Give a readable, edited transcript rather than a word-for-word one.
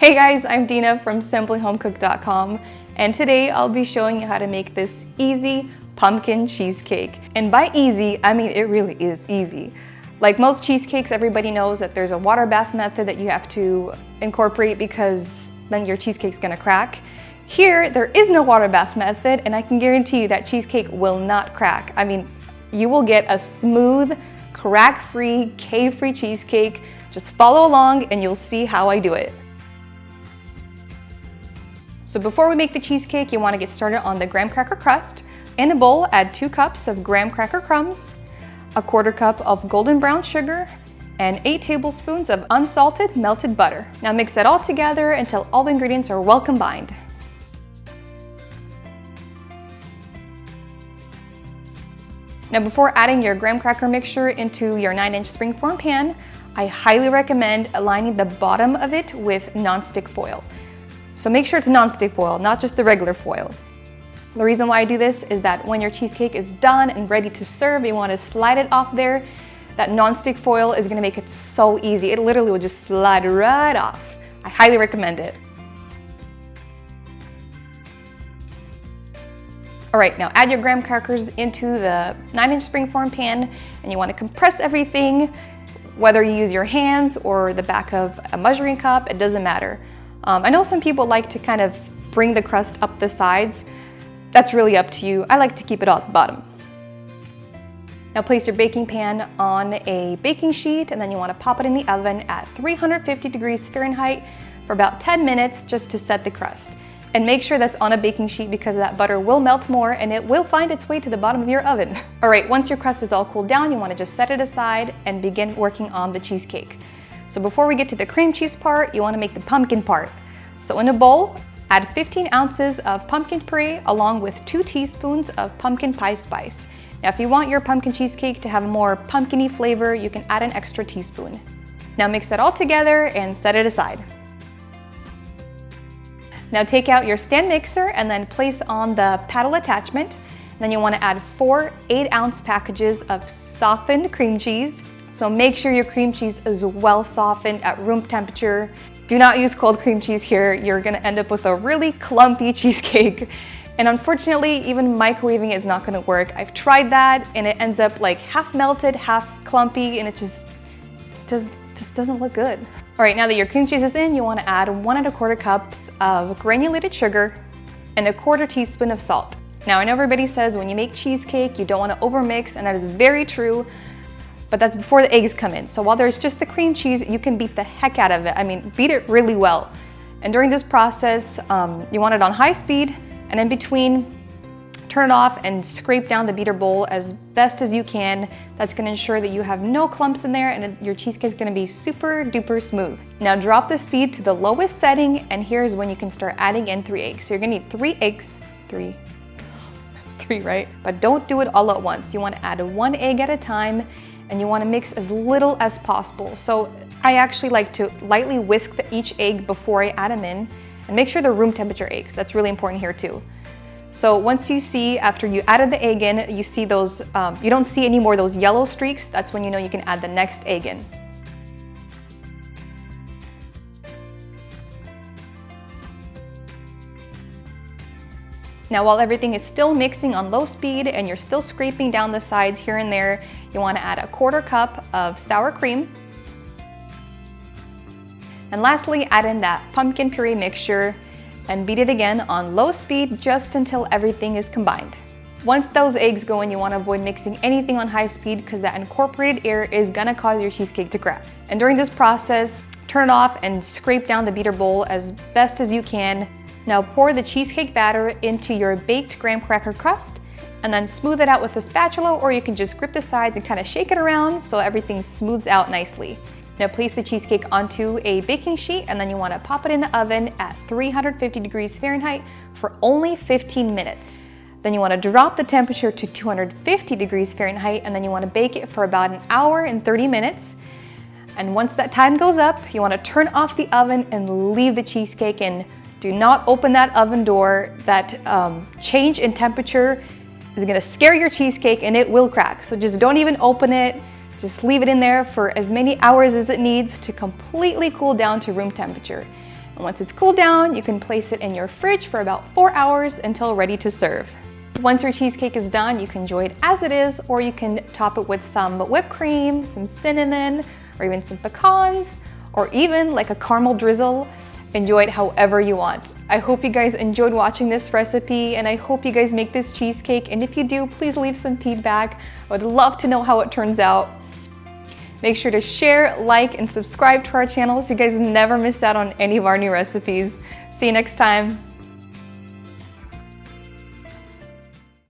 Hey guys, I'm Dina from simplyhomecooked.com, and today I'll be showing you how to make this easy pumpkin cheesecake. And by easy, I mean it really is easy. Like most cheesecakes, everybody knows that there's a water bath method that you have to incorporate because then your cheesecake's gonna crack. Here, there is no water bath method, and I can guarantee you that cheesecake will not crack. I mean, you will get a smooth, crack-free, cave-free cheesecake. Just follow along and you'll see how I do it. So before we make the cheesecake, you want to get started on the graham cracker crust. In a bowl, add 2 cups of graham cracker crumbs, a 1/4 cup of golden brown sugar, and 8 tablespoons of unsalted melted butter. Now mix that all together until all the ingredients are well combined. Now before adding your graham cracker mixture into your 9-inch springform pan, I highly recommend aligning the bottom of it with nonstick foil. So make sure it's nonstick foil, not just the regular foil. The reason why I do this is that when your cheesecake is done and ready to serve, you want to slide it off there. That nonstick foil is going to make it so easy. It literally will just slide right off. I highly recommend it. All right, now add your graham crackers into the 9-inch springform pan, and you want to compress everything, whether you use your hands or the back of a measuring cup, it doesn't matter. I know some people like to kind of bring the crust up the sides. That's really up to you. I like to keep it all at the bottom. Now place your baking pan on a baking sheet, and then you want to pop it in the oven at 350 degrees Fahrenheit for about 10 minutes just to set the crust. And make sure that's on a baking sheet because that butter will melt more and it will find its way to the bottom of your oven. All right, once your crust is all cooled down, you want to just set it aside and begin working on the cheesecake. So before we get to the cream cheese part, you want to make the pumpkin part. So in a bowl, add 15 ounces of pumpkin puree along with 2 teaspoons of pumpkin pie spice. Now if you want your pumpkin cheesecake to have a more pumpkin-y flavor, you can add an extra teaspoon. Now mix that all together and set it aside. Now take out your stand mixer and then place on the paddle attachment. Then you want to add 4 8-ounce packages of softened cream cheese. So make sure your cream cheese is well softened at room temperature. Do not use cold cream cheese here. You're gonna end up with a really clumpy cheesecake. And unfortunately, even microwaving is not gonna work. I've tried that and it ends up like half melted, half clumpy, and it just doesn't look good. All right, now that your cream cheese is in, you wanna add 1 1/4 cups of granulated sugar and a 1/4 teaspoon of salt. Now I know everybody says when you make cheesecake, you don't wanna overmix, and that is very true. But that's before the eggs come in. So while there's just the cream cheese, you can beat the heck out of it. I mean, beat it really well. And during this process, you want it on high speed, and in between, turn it off and scrape down the beater bowl as best as you can. That's gonna ensure that you have no clumps in there and your cheesecake is gonna be super duper smooth. Now drop the speed to the lowest setting, and here's when you can start adding in 3 eggs. So you're gonna need 3 eggs, 3, that's 3, right? But don't do it all at once. You wanna add 1 egg at a time, and you want to mix as little as possible. So I actually like to lightly whisk each egg before I add them in, and make sure they're room temperature eggs. That's really important here too. So once you see, after you added the egg in, you see those, you don't see any more of those yellow streaks, that's when you know you can add the next egg in. Now while everything is still mixing on low speed and you're still scraping down the sides here and there, you want to add a 1/4 cup of sour cream. And lastly, add in that pumpkin puree mixture and beat it again on low speed just until everything is combined. Once those eggs go in, you want to avoid mixing anything on high speed because that incorporated air is going to cause your cheesecake to crack. And during this process, turn it off and scrape down the beater bowl as best as you can. Now pour the cheesecake batter into your baked graham cracker crust and then smooth it out with a spatula, or you can just grip the sides and kind of shake it around so everything smooths out nicely. Now place the cheesecake onto a baking sheet, and then you want to pop it in the oven at 350 degrees Fahrenheit for only 15 minutes. Then you want to drop the temperature to 250 degrees Fahrenheit, and then you want to bake it for about 1 hour and 30 minutes. And once that time goes up, you want to turn off the oven and leave the cheesecake in. Do not open that oven door. That change in temperature is gonna scare your cheesecake and it will crack. So just don't even open it. Just leave it in there for as many hours as it needs to completely cool down to room temperature. And once it's cooled down, you can place it in your fridge for about 4 hours until ready to serve. Once your cheesecake is done, you can enjoy it as it is, or you can top it with some whipped cream, some cinnamon, or even some pecans, or even like a caramel drizzle. Enjoy it however you want. I hope you guys enjoyed watching this recipe, and I hope you guys make this cheesecake, and if you do, please leave some feedback. I would love to know how it turns out. Make sure to share, like, and subscribe to our channel so you guys never miss out on any of our new recipes. See you next time.